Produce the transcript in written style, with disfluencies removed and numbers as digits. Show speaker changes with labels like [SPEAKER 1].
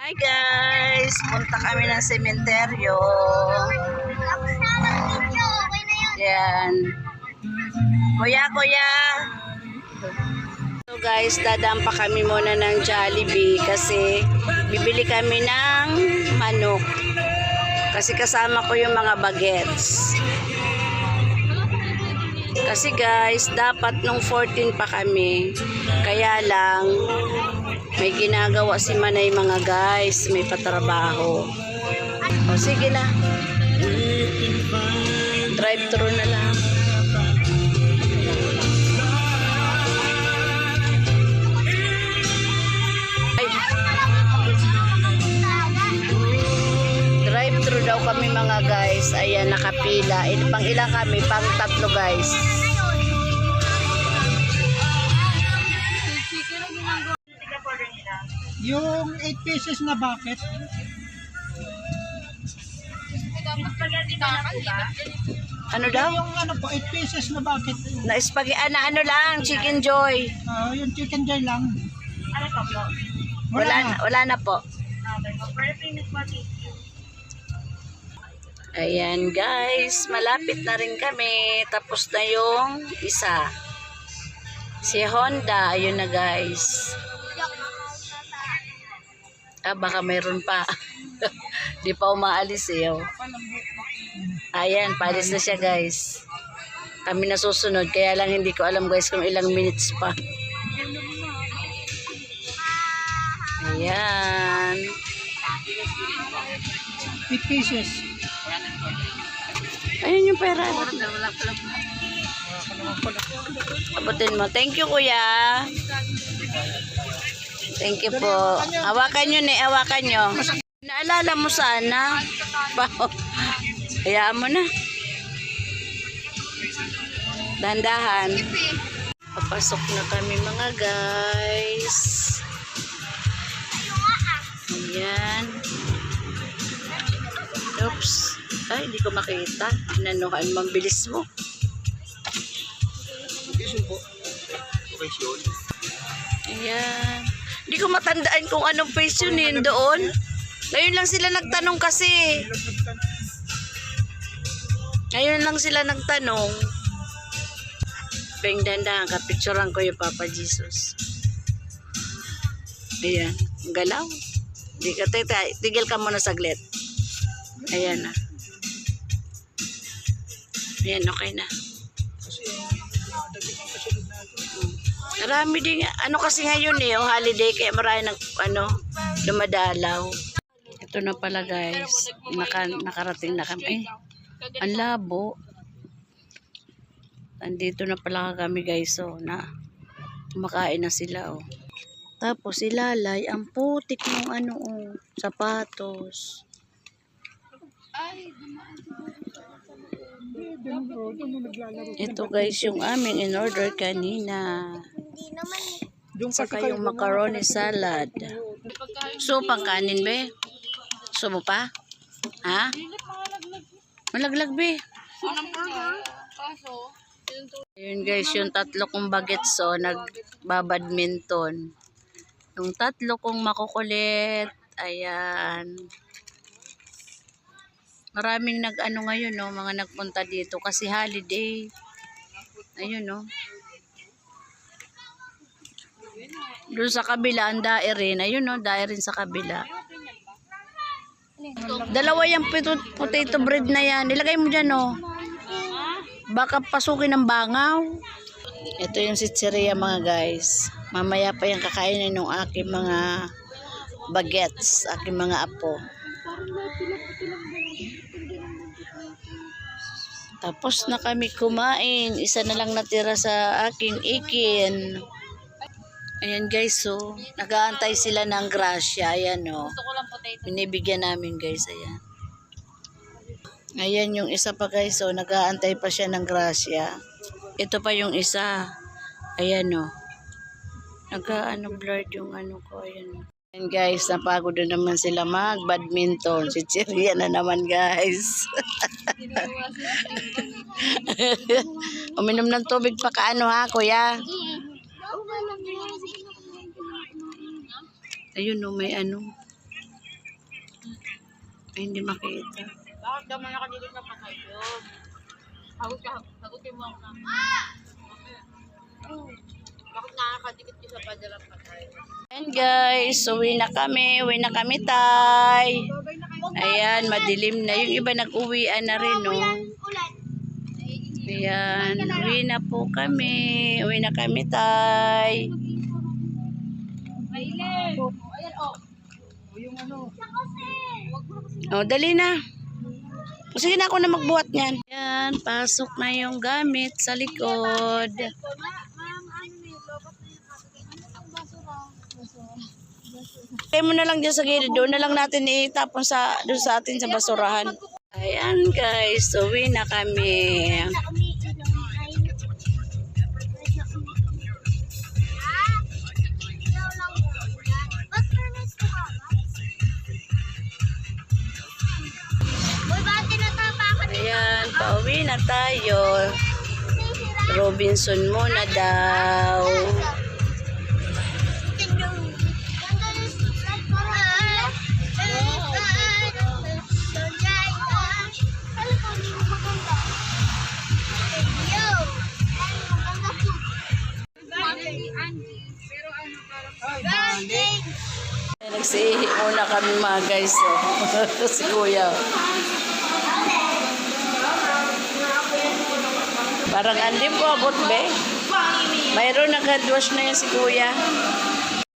[SPEAKER 1] Hi guys! Punta kami ng sementeryo. Yan. Kuya! So guys, dadaan pa kami muna ng Jollibee kasi bibili kami ng manok. Kasi kasama ko yung mga bagets. Kasi guys, dapat nung 14 pa kami. Kaya lang, may ginagawa si Manay mga guys. May patrabaho. O sige lang. Drive-thru na lang. Drive-thru daw kami mga guys. Ayan, nakapila. Pang ilang kami? Pang 3 guys.
[SPEAKER 2] Yung 8 pieces na bucket.
[SPEAKER 1] Ano daw?
[SPEAKER 2] Yung ano po, 8 pieces na bucket.
[SPEAKER 1] Na spaghetti, ano lang, chicken joy.
[SPEAKER 2] Yung chicken joy lang.
[SPEAKER 3] Ano pa po?
[SPEAKER 1] Wala na po. Ayan guys, malapit na rin kami. Tapos na yung isa. Si Honda, ayun na guys. Baka mayroon pa. Di pa umaalis eh. Oh. Ayan, paalis na siya guys. Kami na susunod. Kaya lang hindi ko alam guys kung ilang minutes pa. Ayan.
[SPEAKER 2] 8 pieces.
[SPEAKER 1] Ayun yung pera. Abutin mo. Thank you kuya. Thank you po. Hawakan nyo hawakan nyo. Naalala mo sana. Hayaan mo na. Dandahan. Papasok na kami mga guys. Ayan. Oops. Ay, hindi ko makita. Nanuhan, mambilis mo. Ayan. Hindi ko matandaan kung anong face yun doon. Ngayon lang sila nagtanong kasi. Ngayon lang sila nagtanong. Peng dandahan, kapicturan ko yung Papa Jesus. Ayan. Ang galaw. Di ka, tigil ka muna saglit. Ayan na. Ayan, okay na. Marami din, ano kasi ngayon holiday, kaya marami dumadalaw. Ito na pala guys, nakarating na kami. Ang labo. Andito na pala kami guys, kumakain na sila Tapos ilalay, ang putik ng sapatos. Ito guys, yung aming in-order kanina. Saka yung macaroni salad. So, pangkanin be? So mo pa? Ha? Malaglag be? Ayun guys, yung 3 kong bagets nagbabadminton. Yung 3 kong makukulit. Ayan. Maraming ngayon mga nagpunta dito kasi holiday. Ayun Doon sa kabila ang dairin. Ayun dairin sa kabila. Dalawa yung potato bread na yan. Ilagay mo dyan Baka pasukin ng bangaw. Ito yung sitseria mga guys. Mamaya pa yung kakainin ng aking mga bagets, aking mga apo. Tapos na kami kumain. Isa na lang natira sa aking ikin. Ayan guys, nag-aantay sila ng grasya. Ayan binibigyan namin guys, ayan. Ayan yung isa pa guys, nag-aantay pa siya ng grasya. Ito pa yung isa. Ayan blurred yung ko, ayan Ayan guys, napagod na naman sila mag-badminton. Si Chiria na naman guys. Uminom ng tubig pa ha kuya. Ayun may Ay, hindi makita.
[SPEAKER 3] Bakit daw man nakadikit na patay yun? Sagutin mo ako namin. Bakit nakakadikit ka sa padalang patay?
[SPEAKER 1] Ayan guys, uwi na kami. Uwi na kami, tay. Ayan, madilim na. Yung iba nag-uwian na rin, no? Ayan, uwi na po kami. Uwi na kami, tay. Oh, dali na. Sige na ako na magbuhat niyan. Ayan, pasok na yung gamit sa likod. Kaya mo na lang dyan sa gilid. Doon na lang natin itapon doon sa atin sa basurahan. Ayan guys, uwi na kami. Ayan, pauwi na tayo. Robinson muna daw. Nagsiihi muna kami mga guys. Oh. Si Kuya. Parang hindi po abot be. Mayroon nag-headwash na yan si Kuya.